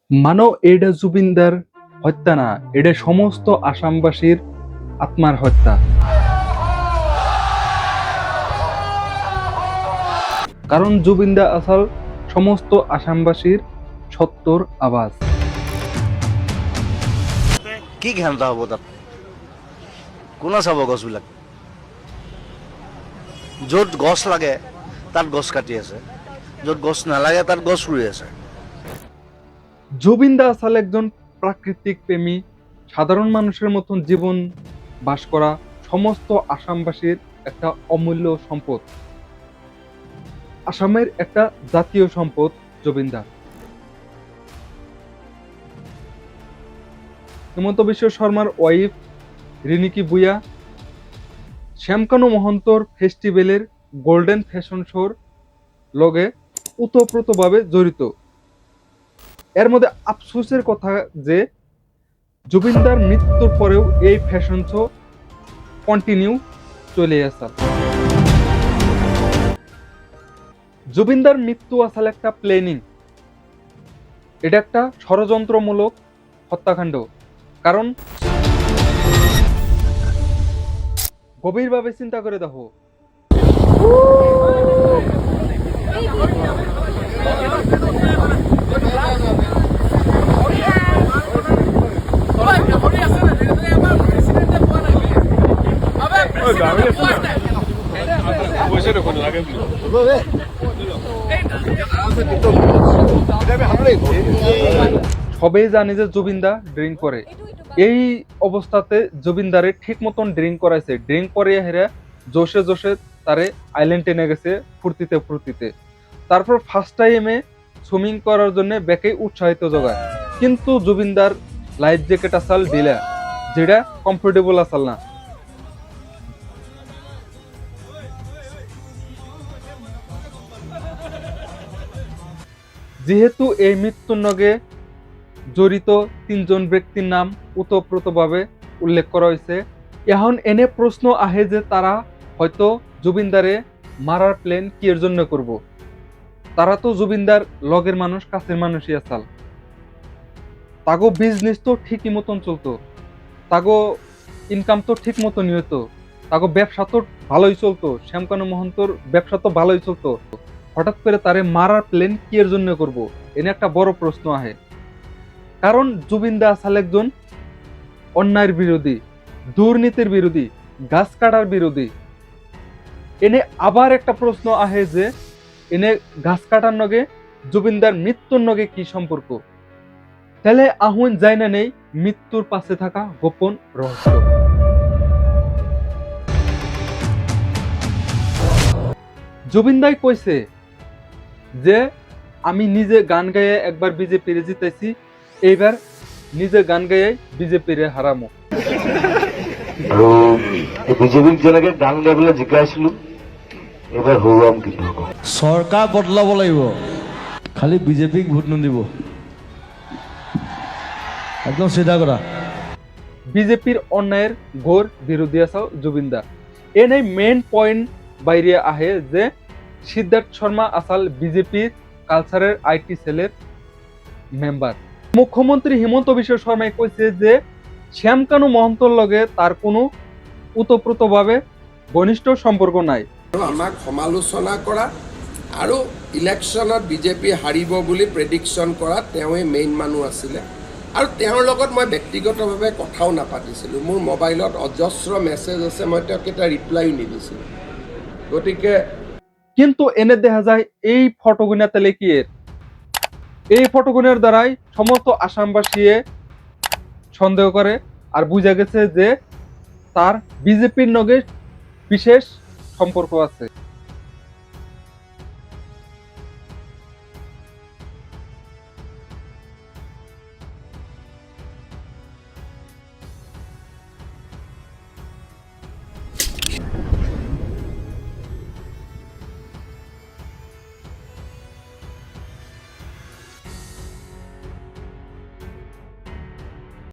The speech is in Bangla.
মানো এটা জুবিনদার হত্যা না, এটা সমস্ত আসামবাসীর আত্মার হত্যা। কারণ জুবিনদা আসল সমস্ত আসামবাসীর সত্যৰ আৱাজ। কি ঘেন্টা হ'ব তাত? কোনে চাব গছবিলাক? য'ত গছ লাগে তাত গছ কাটি আছে, য'ত গছ নালাগে তাত গছ ৰুই আছে। জুবিনদা আসল একজন প্রাকৃতিক প্রেমী, সাধারণ মানুষের মতন জীবন বাস করা সমস্ত আসামবাসীর একটা অমূল্য সম্পদ। আসামের একটা জাতীয় সম্পদ জুবিনদা। হিমন্ত বিশ্ব শর্মার ওয়াইফ রিনিকি বুয়া শ্যামকানু মহন্তর ফেস্টিভ্যালের গোল্ডেন ফ্যাশন শোর লগে ওতপ্রোতভাবে জড়িত। এর মধ্যে আফসোসের কথা যে জুবিনদার মৃত্যুর পরেও এই ফ্যাশন শো কন্টিনিউ চলে আসা। জুবিনদার মৃত্যু আসলে একটা প্ল্যানিং, এটা একটা ষড়যন্ত্রমূলক হত্যাকাণ্ড। কারণ গভীরভাবে চিন্তা করে দেখো, সবাই জানে যে জুবিনদা ড্রিঙ্ক করে। এই অবস্থাতে জুবিনদারে ঠিক মতন ড্রিঙ্ক করাইছে, ড্রিঙ্ক করে হেরে জোশে জোশে তারে আইল্যান্ড টেনে গেছে ফুর্তিতে ফুর্তিতে। তারপর ফার্স্ট টাইমে সুইমিং করার জন্য ব্যাকে উৎসাহিত জোগায়, কিন্তু জুবিনদার লাইফ জ্যাকেট আসাল দিলা, যেটা কমফোর্টেবল আসাল না। যেহেতু এই মৃত্যুর নগে জড়িত তিনজন ব্যক্তির নাম ওতপ্রোতভাবে উল্লেখ করা হয়েছে, এখন এনে প্রশ্ন আহে যে তারা হয়তো জুবিনদারে মারার প্ল্যান কি এর জন্য করব। তারা তো জুবিনদার লগের মানুষ, কাছের মানুষই আসাল। তাগো বিজনেস তো ঠিকই মতন চলতো, তাগো ইনকাম তো ঠিক মতনই হতো, তাগো ব্যবসা তো ভালোই চলতো, শ্যামকানু মহন্তর ব্যবসা তো ভালোই চলতো। হঠাৎ করে তারে মারার প্ল্যান কি এর জন্য করব, এনে একটা বড় প্রশ্ন আহে। কারণ জুবিনদা আসলে একজন অন্যায়ের বিরোধী, দুর্নীতির বিরোধী, গাছ কাটার বিরোধী। এনে আবার একটা প্রশ্ন আহে যে এনে গাছ কাটার নগে জুবিনদার মৃত্যুর নগে কি সম্পর্ক? তাহলে আহুন যাই না নেই মৃত্যুর পাশে থাকা গোপন রহস্য। জুবিনদাই কইছে যে আমি নিজে গান গায়ে একবার বিজেপি রে জিতাইছি, এইবার নিজে গান গায়ে বিজেপি রে হারামো। আৰু বিজেপিক যেনেকে গান গাবলৈ জিকাইছিলো, এবাৰ হৰুৱাম কিন্তু চৰকাৰ বদলাব লাগিব, খালি বিজেপিক ভোট নিদিব, একদম চিধা কথা। বিজেপির অন্যায়ের ঘোর বিরোধী আসাও জুবিনদা। এনে মেইন পয়েন্ট বাইরে আহে যে সিদ্ধার্থ শর্মা আসাল বিজেপির কালচারের আইটি সেলের মেম্বার। মুখ্যমন্ত্রী হিমন্ত বিশ্ব শর্মাই কইছে যে শ্যামকানু মহন্তর লগে তার কোনো ওতপ্রোতভাবে ঘনিষ্ঠ সম্পর্ক নাই। আমাক সমালোচনা কৰা আৰু ইলেকশ্যনত বিজেপি হাৰিব বুলি প্ৰেডিকশ্যন কৰা তেওঁৱে মেইন মানুহ আছিলে। আৰু তেওঁৰ লগত মই ব্যক্তিগতভাৱে কথাও নাপাতিছিলোঁ। মোৰ মোবাইলত অজস্ৰ মেছেজ আছে, মই তেওঁক এটা ৰিপ্লাইও নিদিছিলোঁ। গতিকে কিন্তু এনে দেখা যায় এই ফটোগুনা তেলে কি এর, এই ফটোগুনের দ্বারাই সমস্ত আসামবাসী সন্দেহ করে আর বুঝা গেছে যে তার বিজেপির নগে বিশেষ সম্পর্ক আছে।